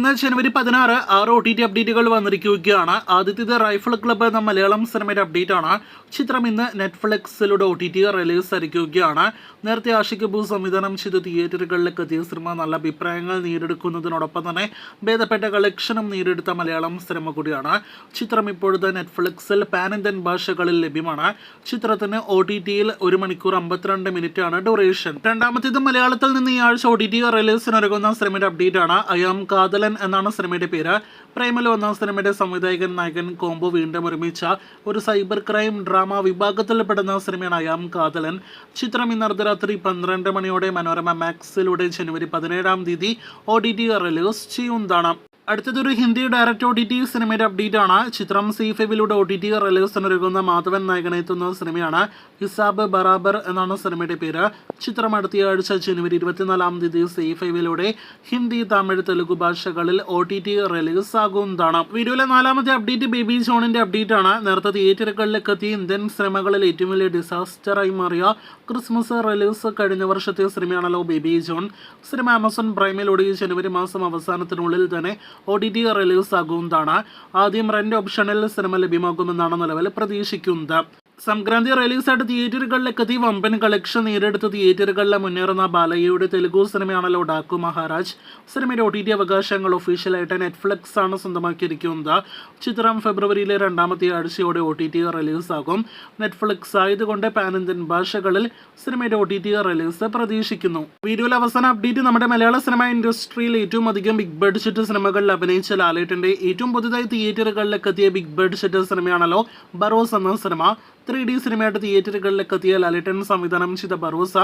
ഇന്ന് ജനുവരി 16 6 OTT അപ്ഡേറ്റുകൾ വന്നിരിക്കുകയാണ്. ആദ്യത്തേത് റൈഫിൾ ക്ലബ്ബ് എന്ന മലയാളം സിനിമയുടെ അപ്ഡേറ്റ് ആണ്. ചിത്രം ഇന്ന് നെറ്റ്ഫ്ലിക്സിലൂടെ OTT റിലീസ് ആയിരിക്കുകയാണ്. നേരത്തെ ആഷിഖ് അബു സംവിധാനം ചെയ്ത് തിയേറ്ററുകളിലേക്ക് എത്തിയ സിനിമ നല്ല അഭിപ്രായങ്ങൾ നേടിയെടുക്കുന്നതിനോടൊപ്പം തന്നെ ഭേദപ്പെട്ട കളക്ഷനും നേടിയെടുത്ത മലയാളം സിനിമ കൂടിയാണ്. ചിത്രം ഇപ്പോഴത്തെ നെറ്റ്ഫ്ലിക്സിൽ പാൻ ഇന്ത്യൻ ഭാഷകളിൽ ലഭ്യമാണ്. ചിത്രത്തിന് OTTയിൽ 1 മണിക്കൂർ 52 മിനിറ്റാണ് ഡ്യൂറേഷൻ. രണ്ടാമത്തേത് മലയാളത്തിൽ നിന്ന് ഈ ആഴ്ച OTT റിലീസിനൊരുങ്ങുന്ന സിനിമയുടെ അപ്ഡേറ്റ് ആണ്. അയാം കാതലൻ എന്നാണ് സിനിമയുടെ പേര്. പ്രേമലു എന്ന സിനിമയുടെ സംവിധായകൻ നായകൻ കോംബോ വീണ്ടും ഒരുമിച്ച ഒരു സൈബർ ക്രൈം ഡ്രാമ വിഭാഗത്തിൽപ്പെടുന്ന സിനിമയാണ് അയാം കാതലൻ. ചിത്രം ഇന്ന് അർദ്ധരാത്രി 12 മണിയോടെ മനോരമ മാക്സിലൂടെ ജനുവരി 17-ാം തീയതി OTT റിലീസ് ചെയ്യുന്നതാണ്. അടുത്തതൊരു ഹിന്ദി ഡയറക്റ്റ് OTT സിനിമയുടെ അപ്ഡേറ്റ് ആണ്. ചിത്രം C5ലൂടെ OTT റിലീസിനൊരുങ്ങുന്ന മാധവൻ നായകനെത്തുന്ന സിനിമയാണ്. ഹിസാബ് ബറാബർ എന്നാണ് സിനിമയുടെ പേര്. ചിത്രം അടുത്ത ആഴ്ച ജനുവരി 24-ാം തീയതി C5ലൂടെ ഹിന്ദി, തമിഴ്, തെലുഗു ഭാഷകളിൽ OTT റിലീസ് ആകുന്നതാണ്. വീഡിയോയിലെ 4ാമത്തെ അപ്ഡേറ്റ് ബേബി ജോണിന്റെ അപ്ഡേറ്റ് ആണ്. നേരത്തെ തിയേറ്ററുകളിലേക്ക് എത്തിയ ഇന്ത്യൻ സിനിമകളിൽ ഏറ്റവും വലിയ ഡിസാസ്റ്ററായി മാറിയ ക്രിസ്മസ് റിലീസ് കഴിഞ്ഞ വർഷത്തെ സിനിമയാണല്ലോ ബേബി ജോൺ. സിനിമ ആമസോൺ പ്രൈമിലൂടെ ജനുവരി മാസം അവസാനത്തിനുള്ളിൽ തന്നെ OTT റിലീസ് ആകുന്നതാണ്. ആദ്യം റെന്റ് ഓപ്ഷനിൽ സിനിമ ലഭ്യമാകുമെന്നാണ് നിലവിൽ പ്രതീക്ഷിക്കുന്നത്. സംക്രാന്തി റിലീസായിട്ട് തിയേറ്ററുകളിലേക്ക് എത്തി വമ്പൻ കളക്ഷൻ നേടിയെടുത്ത തിയേറ്ററുകളിലെ മുന്നേറുന്ന ബാലയ്യയുടെ തെലുഗു സിനിമയാണല്ലോ ഡാക്കു മഹാരാജ്. സിനിമയുടെ OTT അവകാശങ്ങൾ ഒഫീഷ്യലായിട്ട് നെറ്റ്ഫ്ലിക്സ് ആണ് സ്വന്തമാക്കിയിരിക്കുന്നത്. ചിത്രം ഫെബ്രുവരിയിലെ 2ാമത്തെ ആഴ്ചയോടെ OTT റിലീസാകും. നെറ്റ്ഫ്ലിക്സ് ആയതുകൊണ്ട് പാൻ ഇന്ത്യൻ ഭാഷകളിൽ സിനിമയുടെ OTT റിലീസ് പ്രതീക്ഷിക്കുന്നു. വീഡിയോയിലെ അവസാന അപ്ഡേറ്റ് നമ്മുടെ മലയാള സിനിമ ഇൻഡസ്ട്രിയിൽ ഏറ്റവും അധികം ബിഗ് ബഡ്ജറ്റ് സിനിമകളിൽ അഭിനയിച്ച ലാലേട്ടന്റെ ഏറ്റവും പുതുതായി തിയേറ്ററുകളിലേക്ക് എത്തിയ ബിഗ് ബഡ്ജറ്റ് സിനിമയാണല്ലോ ബറോസ് എന്ന സിനിമ. 3D സിനിമയായിട്ട് തിയേറ്ററുകളിലേക്ക് എത്തിയ ലാലേട്ടൻ സംവിധാനം ചെയ്ത ബറോസ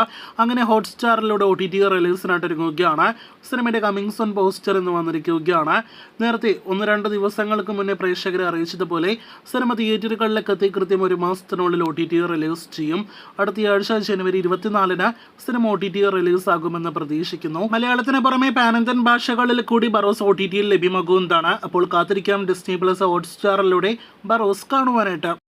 അങ്ങനെ ഹോട്ട്സ്റ്റാറിലൂടെ OTT റിലീസിനായിട്ട് ഒരുങ്ങുകയാണ്. സിനിമയുടെ കമ്മിങ് സൂൺ പോസ്റ്റർ എന്ന് വന്നിരിക്കുകയാണ്. നേരത്തെ 1-2 ദിവസങ്ങൾക്ക് മുന്നേ പ്രേക്ഷകരെ അറിയിച്ചതുപോലെ സിനിമ തിയേറ്ററുകളിലേക്ക് എത്തി കൃത്യം 1 മാസത്തിനുള്ളിൽ OTT റിലീസ് ചെയ്യും. അടുത്ത ആഴ്ച ജനുവരി 24-ന് സിനിമ OTT റിലീസ് ആകുമെന്ന് പ്രതീക്ഷിക്കുന്നു. മലയാളത്തിന് പുറമെ പാൻ ഇന്ത്യൻ ഭാഷകളിൽ കൂടി ബറോസ് OTTയിൽ ലഭ്യമാകുന്നതാണ്. അപ്പോൾ കാത്തിരിക്കാം ഡിസ്നി പ്ലസ് ഹോട്ട്സ്റ്റാറിലൂടെ ബറോസ് കാണുവാനായിട്ട്.